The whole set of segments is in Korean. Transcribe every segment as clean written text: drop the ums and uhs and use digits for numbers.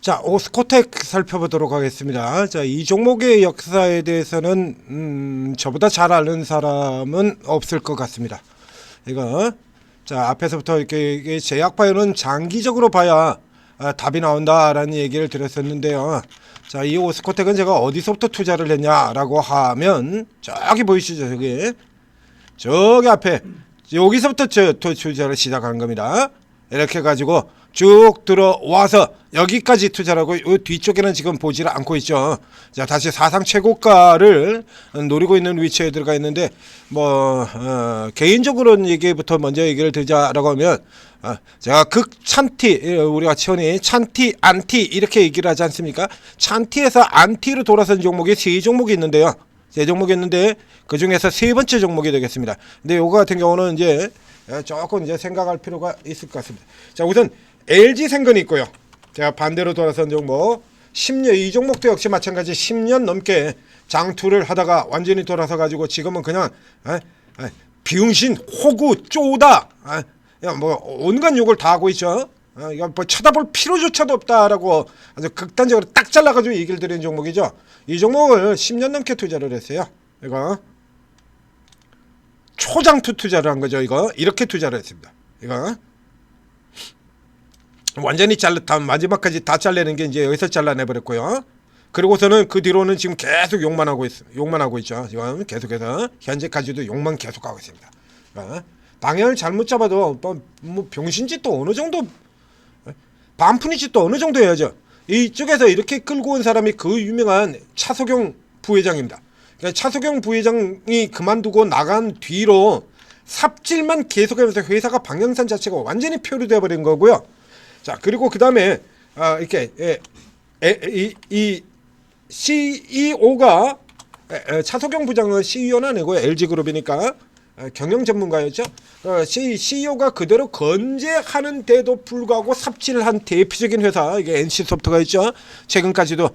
자, 오스코텍 살펴보도록 하겠습니다. 자, 이 종목의 역사에 대해서는 저보다 잘 아는 사람은 없을 것 같습니다. 이거 자, 앞에서부터 이렇게 제약바이오는 장기적으로 봐야 답이 나온다라는 얘기를 드렸었는데요. 자, 이 오스코텍은 제가 어디서부터 투자를 했냐라고 하면 저기 보이시죠? 저기 앞에 여기서부터 투자를 시작한 겁니다. 이렇게 가지고 쭉 들어와서 여기까지 투자를 하고 이 뒤쪽에는 지금 보지를 않고 있죠. 자, 다시 사상 최고가를 노리고 있는 위치에 들어가 있는데 개인적으로는 얘기부터 먼저 얘기를 드리자라고 하면 제가 극찬티, 우리가 치원이 찬티, 안티 이렇게 얘기를 하지 않습니까? 찬티에서 안티로 돌아선 종목이 세 종목이 있는데요. 세 종목이 있는데 그 중에서 세 번째 종목이 되겠습니다. 근데 요거 같은 경우는 이제 조금 이제 생각할 필요가 있을 것 같습니다. 자, 우선 LG생건이 있고요. 제가 반대로 돌아선 종목 10년, 이 종목도 역시 마찬가지 10년 넘게 장투를 하다가 완전히 돌아서 가지고 지금은 그냥 비응신, 호구, 쪼다 온갖 욕을 다 하고 있죠. 이거 쳐다볼 필요조차도 없다라고 아주 극단적으로 딱 잘라가지고 얘기를 드리는 종목이죠. 이 종목을 10년 넘게 투자를 했어요. 이거 초장투 투자를 한 거죠. 이거 이렇게 투자를 했습니다. 이거 완전히 마지막까지 다 잘라내는 게 이제 여기서 잘라내 버렸고요. 그리고서는 그 뒤로는 지금 계속 욕만 하고 있죠. 지금 계속해서 현재까지도 욕만 계속하고 있습니다. 방향을 잘못 잡아도 뭐 병신짓도 어느 정도 반푼이짓도 어느 정도 해야죠. 이쪽에서 이렇게 끌고 온 사람이 그 유명한 차석용 부회장입니다. 그러니까 차석용 부회장이 그만두고 나간 뒤로 삽질만 계속하면서 회사가 방향선 자체가 완전히 표류되어 버린 거고요. 자, 그리고 그 다음에 이렇게 이 CEO가 차석용 부장은 CEO는 아니고 LG그룹이니까 경영 전문가였죠. CEO가 그대로 건재하는데도 불구하고 삽질을 한 대표적인 회사 이게 NC소프트가 있죠. 최근까지도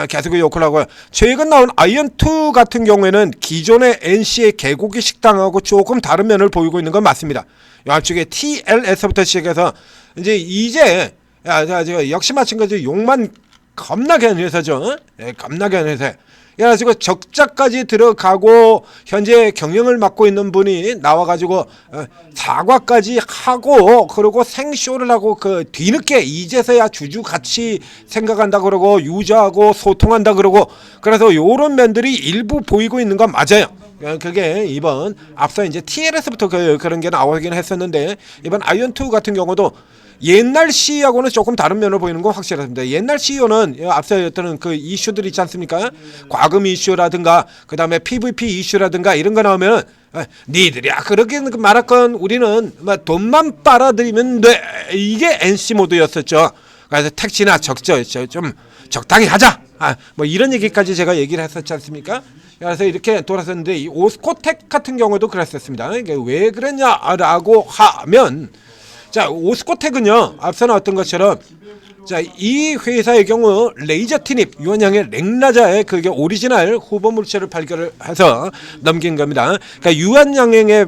계속 욕을 하고요. 최근 나온 아이언2 같은 경우에는 기존의 NC의 개고기 식당하고 조금 다른 면을 보이고 있는 건 맞습니다. 앞쪽에 TLS부터 시작해서 이제 역시 마찬가지로 욕만 겁나게 하는 회사죠. 겁나게 하는 회사. 그래가지고 적자까지 들어가고 현재 경영을 맡고 있는 분이 나와가지고 사과까지 하고 그리고 생쇼를 하고 그 뒤늦게 이제서야 주주 같이 생각한다 그러고 유저하고 소통한다 그러고 그래서 요런 면들이 일부 보이고 있는 건 맞아요. 그게 이번 앞서 이제 TLS부터 그런 게 나오긴 했었는데 이번 아이언2 같은 경우도 옛날 CEO하고는 조금 다른 면을 보이는 건 확실합니다. 옛날 CEO는 앞서였던 그 이슈들 있지 않습니까? 과금 이슈라든가 그 다음에 PVP 이슈라든가 이런 거 나오면 니들이야 그렇게 말할건 우리는 돈만 빨아들이면 돼 이게 NC 모드였었죠. 그래서 택시나 적죠 좀 적당히 하자 뭐 이런 얘기까지 제가 얘기를 했었지 않습니까? 그래서 이렇게 돌아섰는데 이 오스코텍 같은 경우도 그랬었습니다. 이게 왜 그랬냐라고 하면 자, 오스코텍은요 앞서 나왔던 것처럼 자, 이 회사의 경우 레이저 티닙 유한양의 랭라자의 그게 오리지널 후보 물체를 발견을 해서 넘긴 겁니다. 그러니까 유한양행의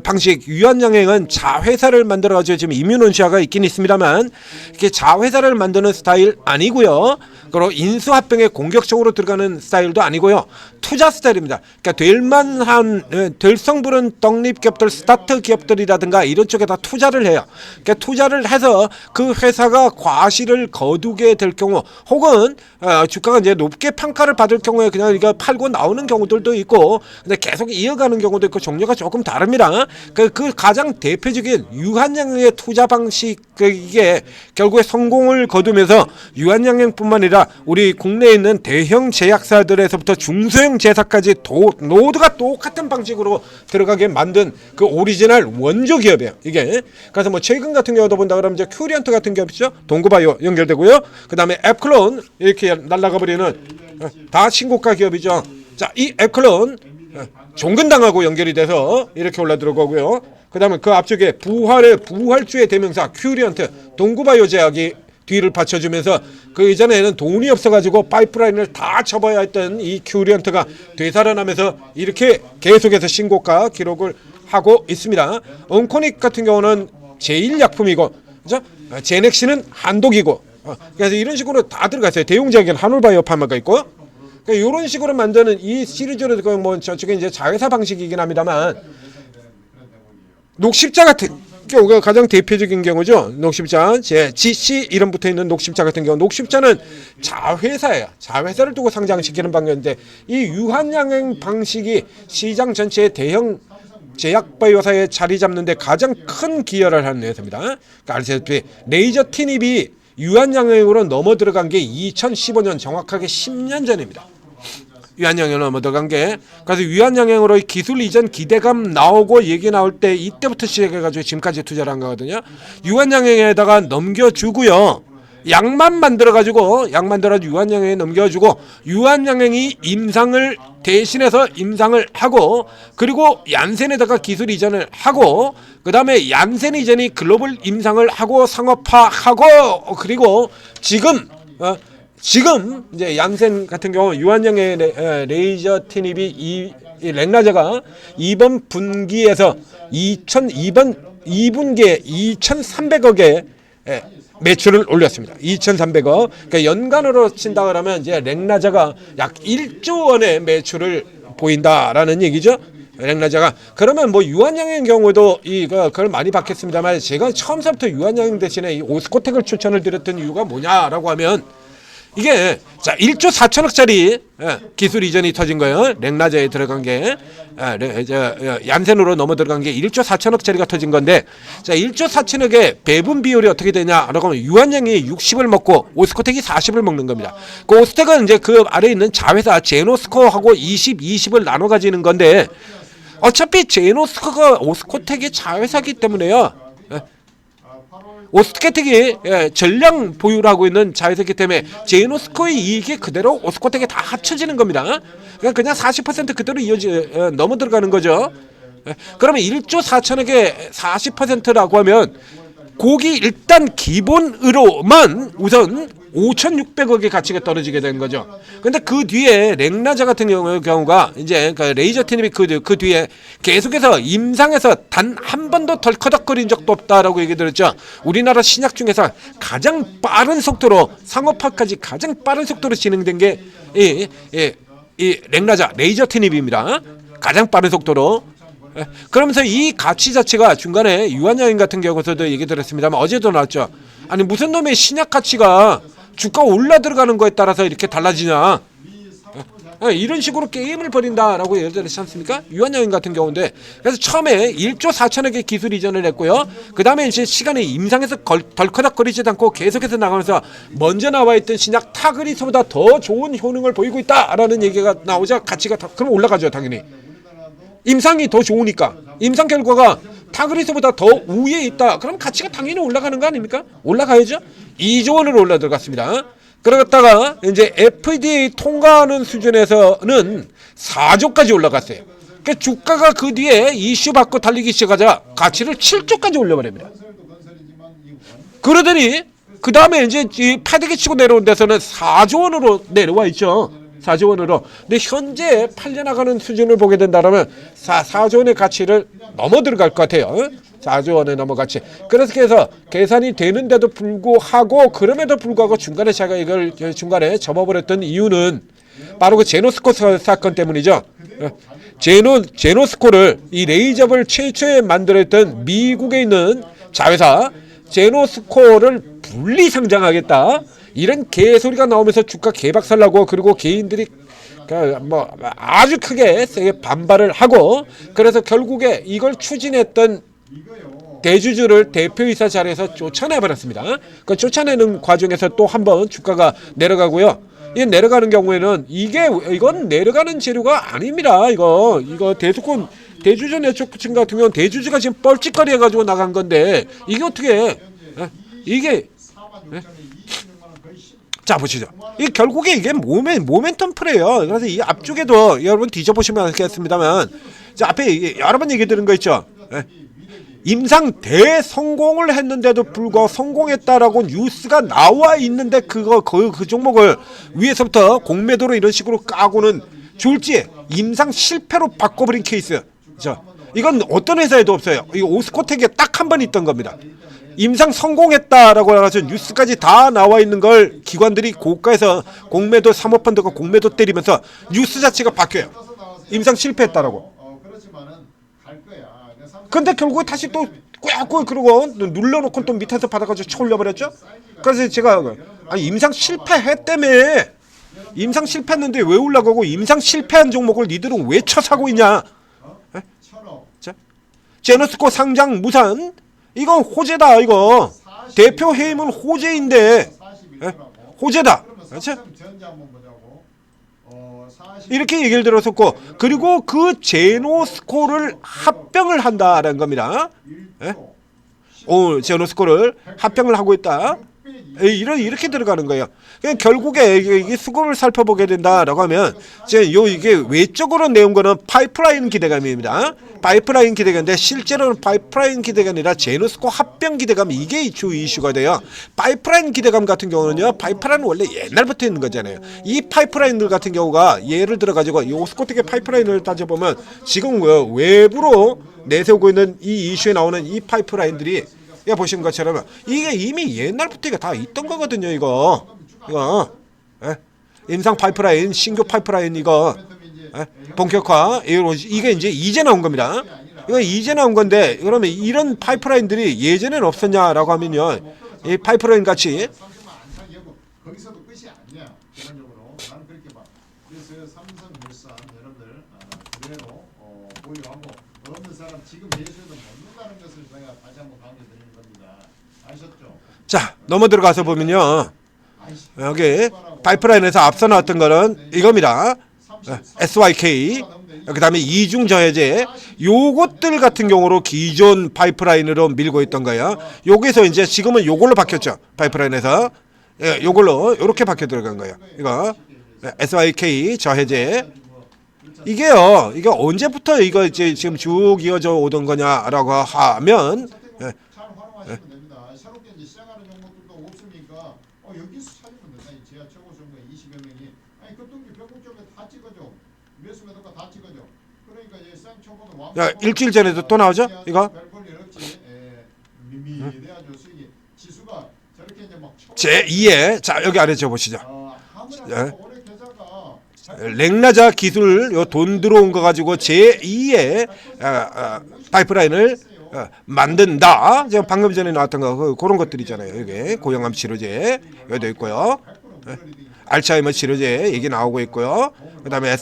방식, 유한양행은 자회사를 만들어가지고 지금 이뮤논시아가 있긴 있습니다만 이렇게 자회사를 만드는 스타일 아니고요. 그리고 인수합병에 공격적으로 들어가는 스타일도 아니고요. 투자 스타일입니다. 그러니까 될 성부른 독립기업들, 스타트 기업들이라든가 이런 쪽에다 투자를 해요. 그러니까 투자를 해서 그 회사가 과실을 거두게 될 경우 혹은 주가가 이제 높게 평가를 받을 경우에 그냥 이거 팔고 나오는 경우들도 있고 근데 계속 이어가는 경우도 있고 종류가 조금 다릅니다. 그 가장 대표적인 유한양행의 투자 방식 이게 결국에 성공을 거두면서 유한양행뿐만 아니라 우리 국내에 있는 대형 제약사들에서부터 중소형 제사까지 모두가 똑같은 방식으로 들어가게 만든 그 오리지널 원조 기업이에요. 이게 그래서 뭐 최근 같은 경우도 본다 그러면 이제 큐리언트 같은 기업이죠. 동구바이오 연결되고요. 그 다음에 앱클론 이렇게 날아가 버리는 다 신고가 기업이죠. 자, 이 앱클론 종근당하고 연결이 돼서 이렇게 올라 들어가고요. 그 다음에 그 앞쪽에 부활주의 대명사 큐리언트 동구바이오 제약이 뒤를 받쳐주면서 그 이전에는 돈이 없어가지고 파이프라인을 다 접어야 했던 이 큐리언트가 되살아나면서 이렇게 계속해서 신고가 기록을 하고 있습니다. 온코닉 같은 경우는 제1약품이고 그죠? 제넥시는 한독이고 그래서 이런 식으로 다 들어가 있어요. 대웅제약에는 한올바이오 파마가 있고, 그러니까 이런 식으로 만드는 이 시리즈로 뭐 저쪽에 이제 자회사 방식이긴 합니다만, 녹십자 같은 경우가 가장 대표적인 경우죠. 녹십자, GC 이름 붙어 있는 녹십자 같은 경우, 녹십자는 자회사예요. 자회사를 두고 상장시키는 방식인데, 이 유한양행 방식이 시장 전체의 대형 제약바이오사에 자리 잡는데 가장 큰 기여를 하는 회사입니다. 그러니까 아시다시피 레이저 티닙이 유한양행으로 넘어 들어간 게 2015년 정확하게 10년 전입니다. 유한양행으로 넘어 들어간 게. 그래서 유한양행으로 기술 이전 기대감 나오고 얘기 나올 때 이때부터 시작해가지고 지금까지 투자를 한 거거든요. 유한양행에다가 넘겨주고요. 약만 만들어가지고 유한양행에 넘겨주고, 유한양행이 임상을 대신해서 임상을 하고, 그리고 얀센에다가 기술 이전을 하고, 그 다음에 얀센 이전이 글로벌 임상을 하고 상업화하고, 그리고 지금 이제 얀센 같은 경우 유한양행 레이저 티닙이 이 렉나자가 이번 분기에서 2분기에 2,300억의 매출을 올렸습니다. 2,300억. 그러니까 연간으로 친다 그러면 이제 렉나자가 약 1조 원의 매출을 보인다라는 얘기죠. 렉나자가. 그러면 뭐 유한양행 경우도 그걸 많이 받겠습니다만, 제가 처음부터 유한양행 대신에 이 오스코텍을 추천을 드렸던 이유가 뭐냐라고 하면, 이게 자 1조 4천억짜리 기술 이전이 터진 거예요. 렉나자에 들어간 게 얀센으로 넘어 들어간 게 1조 4천억짜리가 터진 건데, 자 1조 4천억의 배분 비율이 어떻게 되냐라고 하면 유한양이 60을 먹고 오스코텍이 40을 먹는 겁니다. 그 오스텍은 이제 그 아래에 있는 자회사 제노스코하고 20을 나눠 가지는 건데, 어차피 제노스코가 오스코텍의 자회사기 때문에요. 오스코텍이 전량 보유를 하고 있는 자회사이기 때문에 제노스코의 이익이 그대로 오스코텍에 다 합쳐지는 겁니다. 그냥 40% 그대로 넘어 들어가는 거죠. 그러면 1조 4천억에 40%라고 하면 고기 일단 기본으로만 우선 5,600억의 가치가 떨어지게 되는 거죠. 근데 그 뒤에 렉나자 같은 경우가 이제 그 레이저 티닙이 그 뒤에 계속해서 임상에서 단 한 번도 덜커덕거린 적도 없다라고 얘기 들었죠. 우리나라 신약 중에서 가장 빠른 속도로 상업화까지 가장 빠른 속도로 진행된 게 이 렉나자 레이저 티닙입니다. 가장 빠른 속도로. 그러면서 이 가치 자체가 중간에 유한양행 같은 경우서도 얘기 들었습니다만, 어제도 나왔죠. 아니 무슨 놈의 신약 가치가 주가 올라 들어가는 거에 따라서 이렇게 달라지냐, 이런 식으로 게임을 벌인다라고 예를 들었지 않습니까? 유한양행 같은 경우인데, 그래서 처음에 1조 4천억의 기술 이전을 했고요. 그 다음에 이제 시간이 임상에서 덜커덕거리지도 않고 계속해서 나가면서 먼저 나와 있던 신약 타그리스보다 더 좋은 효능을 보이고 있다라는 얘기가 나오자 가치가 그럼 올라가죠. 당연히 임상이 더 좋으니까, 임상 결과가 타그리스보다 더 우위에 있다. 그럼 가치가 당연히 올라가는 거 아닙니까? 올라가야죠. 2조 원으로 올라 들어갔습니다. 그러다가 이제 FDA 통과하는 수준에서는 4조까지 올라갔어요. 그러니까 주가가 그 뒤에 이슈 받고 달리기 시작하자 가치를 7조까지 올려버립니다. 그러더니 그 다음에 이제 이 패대기 치고 내려온 데서는 4조 원으로 내려와 있죠. 4조 원으로. 근데 현재 팔려나가는 수준을 보게 된다면 4조 원의 가치를 넘어 들어갈 것 같아요. 4조 원의 넘어 가치. 그래서 계산이 되는데도 불구하고, 그럼에도 불구하고 중간에 제가 이걸 중간에 접어버렸던 이유는 바로 그 제노스코 사건 때문이죠. 제노스코를, 이 레이저를 최초에 만들었던 미국에 있는 자회사 제노스코를 분리 상장하겠다, 이런 개소리가 나오면서 주가 개박살나고, 그리고 개인들이 뭐 아주 크게 세게 반발을 하고, 그래서 결국에 이걸 추진했던 대주주를 대표이사 자리에서 쫓아내버렸습니다. 그 쫓아내는 과정에서 또 한 번 주가가 내려가고요. 이 내려가는 경우에는 이건 내려가는 재료가 아닙니다. 이거 대주주 내초층 같은 경우는 대주주가 지금 뻘짓거리 해가지고 나간 건데, 이게 어떻게 이게 자 보시죠. 이 결국에 이게 모멘텀 플레이예요. 그래서 이 앞쪽에도 여러분 뒤져보시면 알겠습니다만, 자 앞에 여러 번 얘기 들은 거 있죠. 임상 대성공을 했는데도 불구하고 성공했다라고 뉴스가 나와 있는데 그 종목을 위에서부터 공매도로 이런 식으로 까고는 졸지에 임상 실패로 바꿔버린 케이스. 이건 어떤 회사에도 없어요. 이 오스코텍에 딱 한 번 있던 겁니다. 임상 성공했다라고 해가지고 뉴스까지 다 나와 있는 걸 기관들이 고가에서 공매도 사모펀드가 공매도 때리면서 뉴스 자체가 바뀌어요. 임상 실패했다라고. 근데 결국에 다시 또 꾹꾹 그러고 눌러놓고 또 밑에서 받아가지고 쳐올려버렸죠. 그래서 제가 아니 임상 실패했다며. 임상 실패했는데 왜 올라가고 임상 실패한 종목을 니들은 왜 쳐사고 있냐. 자, 제노스코 상장 무산. 이건 호재다. 이거 대표 해임은 호재인데 호재다. 그렇죠? 이렇게 얘기를 들었었고, 그리고 그 제노스코를 합병을 한다라는 겁니다. 제노스코를 합병을 하고 있다. 이렇게 들어가는 거예요. 그냥 결국에 이게 수급을 살펴보게 된다라고 하면 이게 외적으로 내온 거는 파이프라인 기대감입니다. 파이프라인 기대감인데 실제로는 파이프라인 기대감이 아니라 제노스코 합병 기대감, 이게 주 이슈가 돼요. 파이프라인 기대감 같은 경우는요, 파이프라인은 원래 옛날부터 있는 거잖아요. 이 파이프라인들 같은 경우가 예를 들어 가지고 이 오스코텍의 파이프라인을 따져보면 지금 외부로 내세우고 있는 이 이슈에 나오는 이 파이프라인들이 보신 것처럼 이게 이미 옛날부터 이거 다 있던 거거든요. 이거 임상 파이프라인, 신규 파이프라인 이거 본격화, 이게 이제 나온 겁니다. 이거 이제 나온 건데, 그러면 이런 파이프라인들이 예전에는 없었냐라고 하면요, 이 파이프라인 같이 거기서도 끝이 아니야. 기본적으로 나는 그렇게 봐. 그래서 삼성물산 여러분들 그대로 보유하고 없는 사람 지금 예수에도 먹는다는 것을 제가 다시 한번 강조드리는 겁니다. 아셨죠? 자, 넘어 들어가서 보면요, 여기 파이프라인에서 앞서 나왔던 거는 이겁니다. SYK, 그 다음에 이중저해제, 요것들 같은 경우로 기존 파이프라인으로 밀고 있던 거예요. 여기서 이제 지금은 요걸로 바뀌었죠. 파이프라인에서 요걸로 이렇게 바뀌어 들어간 거예요. 이거 SYK 저해제. 이게요, 이게 언제부터 이거 이제 지금 쭉 이어져 오던 거냐라고 하면, 야, 일주일 전에도 또 나오죠? 이거 제2의, 자 여기 아래 적어보시죠. 랭라자 기술 요 돈 들어온 거 가지고 제2의 파이프라인을 만든다. 제가 방금 전에 나왔던 거 그런 것들이잖아요. 여기 고형암 치료제 여기도 있고요. 알츠하이머 치료제 얘기 나오고 있고요. 그다음에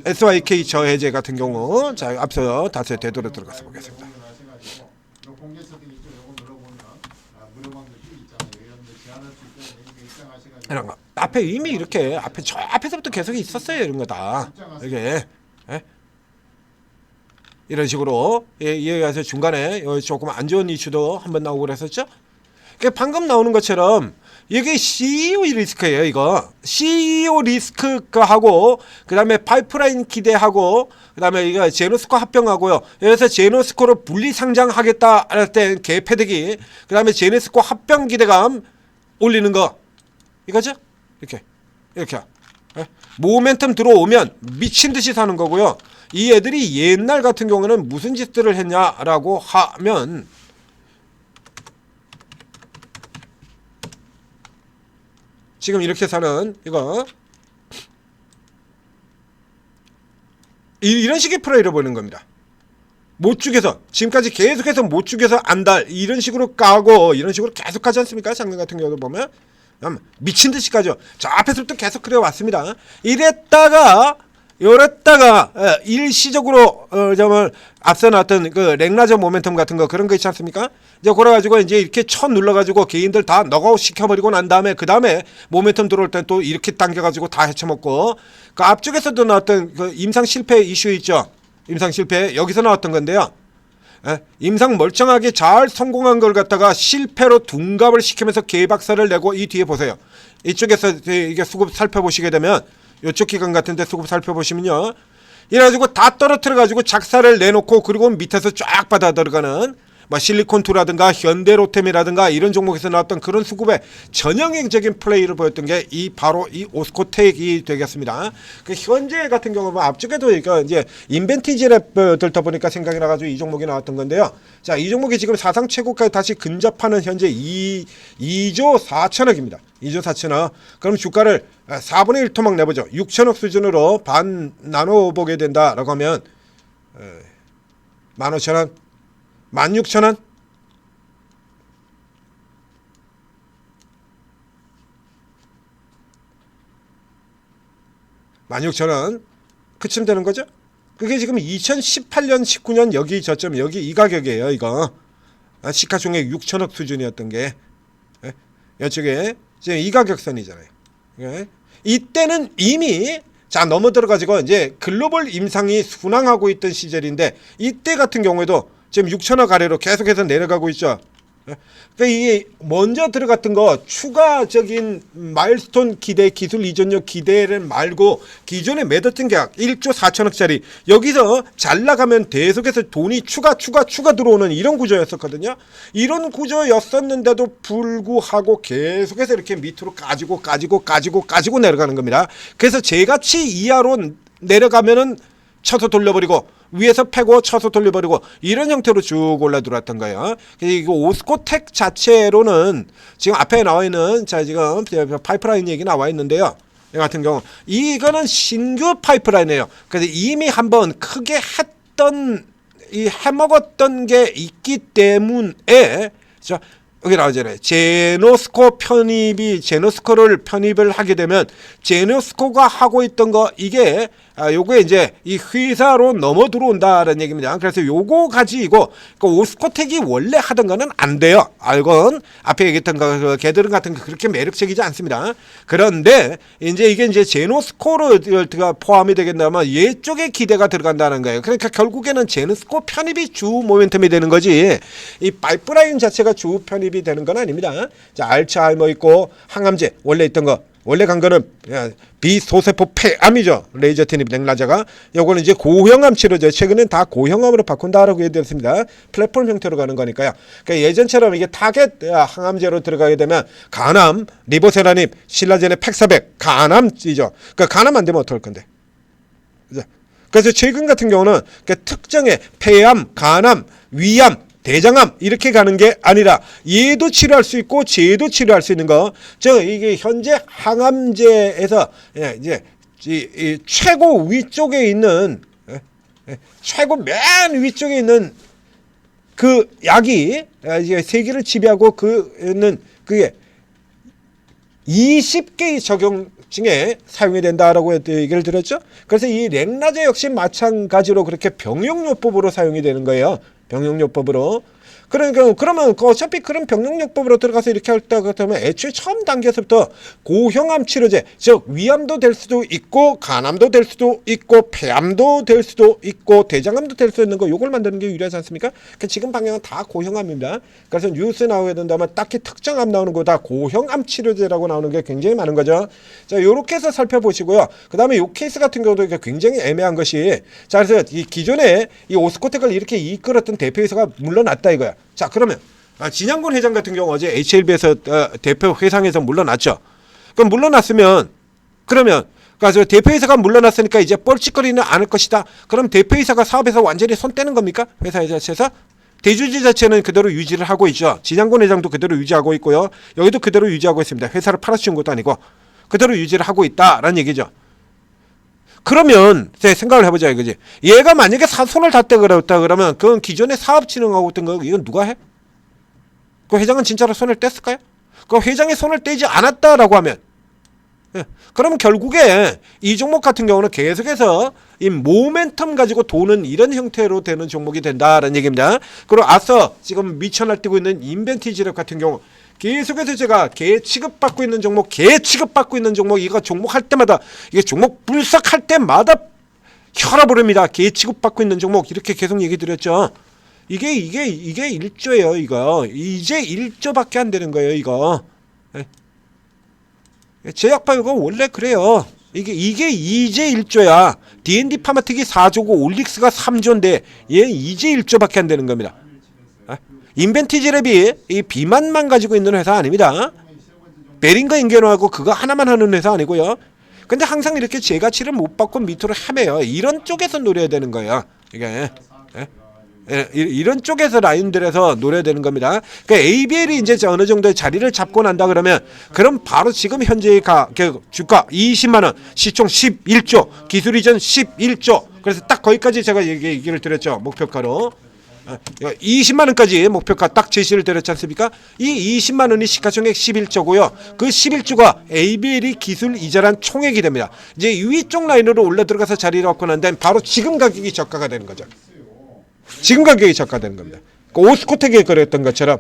SYK 저해제 같은 경우, 자 앞서 다시 되돌아 들어가서 보겠습니다. 이런 거 앞에 이미 이렇게 저 앞에서부터 계속 있었어요. 이런 거다. 이게 이런 식으로 이해가서 중간에 조금 안 좋은 이슈도 한번 나오고 그랬었죠. 방금 나오는 것처럼 이게 CEO 리스크예요. 이거 CEO 리스크가 하고, 그 다음에 파이프라인 기대하고, 그 다음에 이거 제노스코 합병하고요. 그래서 제노스코를 분리 상장하겠다 할 때 개패대기, 그 다음에 제노스코 합병 기대감 올리는 거 이거죠. 이렇게 모멘텀 들어오면 미친 듯이 사는 거고요. 이 애들이 옛날 같은 경우는 무슨 짓들을 했냐라고 하면, 지금 이렇게 사는 이거 이런 식의 플레이를 보는 겁니다. 못 죽여서 지금까지 계속해서 못 죽여서 안달 이런 식으로 까고 이런 식으로 계속 가지 않습니까? 작년 같은 경우도 보면 미친 듯이 가죠. 저 앞에서부터 계속 그래 왔습니다. 이랬다가 일시적으로 정말 앞서 나왔던 그 랭라저 모멘텀 같은 거 그런 거 있지 않습니까? 이제 그래가지고 이제 이렇게 첫 눌러가지고 개인들 다 너가웃 시켜버리고 난 다음에 그 다음에 모멘텀 들어올 땐 또 이렇게 당겨가지고 다 헤쳐먹고, 그 앞쪽에서도 나왔던 그 임상 실패 이슈 있죠. 임상 실패 여기서 나왔던 건데요. 임상 멀쩡하게 잘 성공한 걸 갖다가 실패로 둔갑을 시키면서 개박살을 내고, 이 뒤에 보세요. 이쪽에서 이게 수급 살펴보시게 되면 이쪽 기간 같은데 수급 살펴보시면요, 이래가지고 다 떨어뜨려가지고 작사를 내놓고 그리고 밑에서 쫙 받아 들어가는 뭐 실리콘투라든가 현대로템이라든가 이런 종목에서 나왔던 그런 수급의 전형적인 플레이를 보였던 게 바로 이 오스코텍이 되겠습니다. 그 현재 같은 경우는 앞쪽에도 이제 인벤티지를 들다 보니까 생각이 나가지고 이 종목이 나왔던 건데요. 자, 이 종목이 지금 사상 최고까지 다시 근접하는 현재 2조 4천억입니다. 2조 4천억. 그럼 주가를 4분의 1 토막 내보죠. 6천억 수준으로 반 나눠보게 된다라고 하면 15,000원, 16,000원, 16,000원 그쯤 되는 거죠. 그게 지금 2018년 19년 여기 저점 여기 이 가격이에요. 이거 시가총액 6천억 수준이었던 게 이쪽에 지금 이 가격선이잖아요. 이때는 이미 자 넘어 들어가지고 이제 글로벌 임상이 순항하고 있던 시절인데 이때 같은 경우에도 지금 6천억 아래로 계속해서 내려가고 있죠. 그러니까 이게 먼저 들어갔던 거 추가적인 마일스톤 기대, 기술 이전력 기대를 말고 기존에 맺었던 계약 1조 4천억짜리 여기서 잘 나가면 계속해서 돈이 추가 들어오는 이런 구조였었거든요. 이런 구조였었는데도 불구하고 계속해서 이렇게 밑으로 까지고 내려가는 겁니다. 그래서 제가치 이하로 내려가면은 쳐서 돌려버리고 위에서 패고 쳐서 돌려버리고 이런 형태로 쭉 올라 들어왔던 거예요. 그리고 오스코텍 자체로는 지금 앞에 나와 있는 자 지금 파이프라인 얘기 나와 있는데요. 이 같은 경우 이거는 신규 파이프라인이에요. 그래서 이미 한번 크게 했던 이 해먹었던 게 있기 때문에 자 여기 나오잖아요. 제노스코를 편입을 하게 되면 제노스코가 하고 있던 거 이게 요게 이제 이 회사로 넘어 들어온다라는 얘기입니다. 그래서 요거 가지고 그 오스코텍이 원래 하던 거는 안 돼요. 알건 앞에 얘기했던 거 걔들은 같은 거 그렇게 매력적이지 않습니다. 그런데 이제 이게 이제 제노스코를 포함이 되겠다면 얘쪽에 기대가 들어간다는 거예요. 그러니까 결국에는 제노스코 편입이 주 모멘텀이 되는 거지. 이 파이프라인 자체가 주 편입이 되는 건 아닙니다. 자, 알츠하이머 있고 항암제 원래 있던 거 원래 간 거는 비소세포 폐암이죠. 레이저 테닙 넥라자가 요거는 이제 고형암 치료죠. 최근엔 다 고형암으로 바꾼다라고 얘기했습니다. 플랫폼 형태로 가는 거니까요. 그러니까 예전처럼 이게 타겟 항암제로 들어가게 되면 간암, 리보세라닙, 신라젠의 팩사백, 간암이죠. 그러니까 간암 안 되면 어떨 건데. 그래서 최근 같은 경우는 특정의 폐암, 간암, 위암, 대장암 이렇게 가는 게 아니라 얘도 치료할 수 있고 쟤도 치료할 수 있는 거. 즉 이게 현재 항암제에서 이제 이 최고 위쪽에 있는 최고 맨 위쪽에 있는 그 약이 이제 세계를 지배하고 그는 그게 20개의 적용증에 사용이 된다라고 얘기를 들었죠. 그래서 이 렉라제 역시 마찬가지로 그렇게 병용요법으로 사용이 되는 거예요. 병용요법으로. 그러니까 그러면 어차피 그런 병용요법으로 들어가서 이렇게 할다 그러면 애초에 처음 단계에서부터 고형암 치료제, 즉 위암도 될 수도 있고 간암도 될 수도 있고 폐암도 될 수도 있고 대장암도 될 수 있는 거 요걸 만드는 게 유리하지 않습니까? 그러니까 지금 방향은 다 고형암입니다. 그래서 뉴스 나오게 된다면 딱히 특정암 나오는 거 다 고형암 치료제라고 나오는 게 굉장히 많은 거죠. 자, 요렇게 해서 살펴보시고요. 그 다음에 요 케이스 같은 경우도 굉장히 애매한 것이 자, 그래서 이 기존에 이 오스코텍을 이렇게 이끌었던 대표이사가 물러났다 이거야. 자, 그러면 진양군 회장 같은 경우 어제 HLB에서 대표 회상에서 물러났죠. 그럼 물러났으면 그러면 그래서 대표이사가 물러났으니까 이제 뻘짓거리는 않을 것이다. 그럼 대표이사가 사업에서 완전히 손 떼는 겁니까? 회사 자체에서? 대주주 자체는 그대로 유지를 하고 있죠. 진양군 회장도 그대로 유지하고 있고요. 여기도 그대로 유지하고 있습니다. 회사를 팔아치운 것도 아니고 그대로 유지를 하고 있다라는 얘기죠. 그러면 생각을 해보자 이거지. 얘가 만약에 손을 다 떼그랬다 그러면 그건 기존에 사업 진행하고 있던 거 이건 누가 해? 그 회장은 진짜로 손을 뗐을까요? 그 회장이 손을 떼지 않았다라고 하면 그러면 결국에 이 종목 같은 경우는 계속해서 이 모멘텀 가지고 도는 이런 형태로 되는 종목이 된다라는 얘기입니다. 그리고 앞서 지금 미쳐 날뛰고 있는 인벤티지랩 같은 경우 계속해서 제가 개 취급받고 있는 종목, 이거 종목 할 때마다, 이게 종목 분석할 때마다 혈압오릅니다. 개 취급받고 있는 종목, 이렇게 계속 얘기 드렸죠. 이게 1조예요, 이거. 이제 1조밖에 안 되는 거예요, 이거. 제약바 이거 원래 그래요. 이게 이제 1조야. D&D 파마틱이 4조고 올릭스가 3조인데, 얘 이제 1조밖에 안 되는 겁니다. 인벤티지 랩이 이 비만만 가지고 있는 회사 아닙니다. 베링거 인게노하고 그거 하나만 하는 회사 아니고요. 근데 항상 이렇게 재가치를 못 받고 밑으로 헤매요. 이런 쪽에서 노려야 되는 거예요. 이게 이런 쪽에서 라인들에서 노려야 되는 겁니다. 그러니까 ABL이 이제 어느 정도의 자리를 잡고 난다 그러면 그럼 바로 지금 현재의 주가 20만 원, 시총 11조, 기술 이전 11조. 그래서 딱 거기까지 제가 얘기를 드렸죠. 목표가로. 20만 원까지 목표가 딱 제시를 드렸지 않습니까? 이 20만 원이 시가총액 11조고요. 그 11조가 ABL이 기술 이전한 총액이 됩니다. 이제 위쪽 라인으로 올라 들어가서 자리를 얻고 난 다음에 바로 지금 가격이 저가가 되는 거죠. 지금 가격이 저가되는 겁니다. 오스코텍에 그랬던 것처럼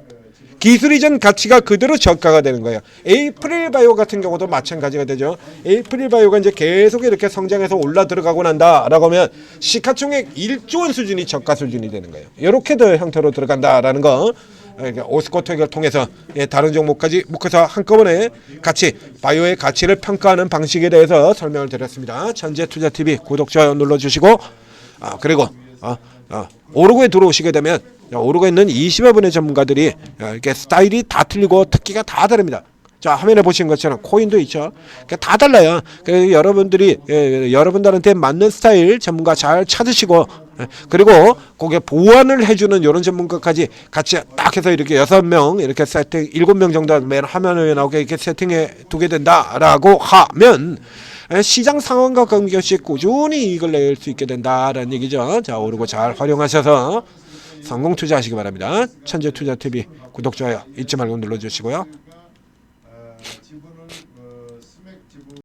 기술 이전 가치가 그대로 저가가 되는 거예요. 에이프릴 바이오 같은 경우도 마찬가지가 되죠. 에이프릴 바이오가 이제 계속 이렇게 성장해서 올라 들어가고 난다라고 하면 시가총액 1조 원 수준이 저가 수준이 되는 거예요. 이렇게도 형태로 들어간다라는 거. 오스코텍을 통해서 다른 종목까지 묶어서 한꺼번에 같이 바이오의 가치를 평가하는 방식에 대해서 설명을 드렸습니다. 천재투자TV 구독, 좋아요 눌러주시고 그리고 오르고에 들어오시게 되면 오르고 있는 20여 분의 전문가들이 이렇게 스타일이 다 틀리고 특기가 다 다릅니다. 자, 화면에 보시는 것처럼 코인도 있죠. 다 달라요. 그래서 여러분들이 여러분들한테 맞는 스타일 전문가 잘 찾으시고 그리고 거기에 보완을 해주는 이런 전문가까지 같이 딱 해서 이렇게 6명 이렇게 세팅 7명 정도 맨 화면에 나오게 이렇게 세팅해 두게 된다라고 하면 시장 상황과 관계없이 꾸준히 이익을 낼 수 있게 된다라는 얘기죠. 자, 오르고 잘 활용하셔서 성공 투자하시기 바랍니다. 천재투자TV 구독, 좋아요 잊지 말고 눌러주시고요.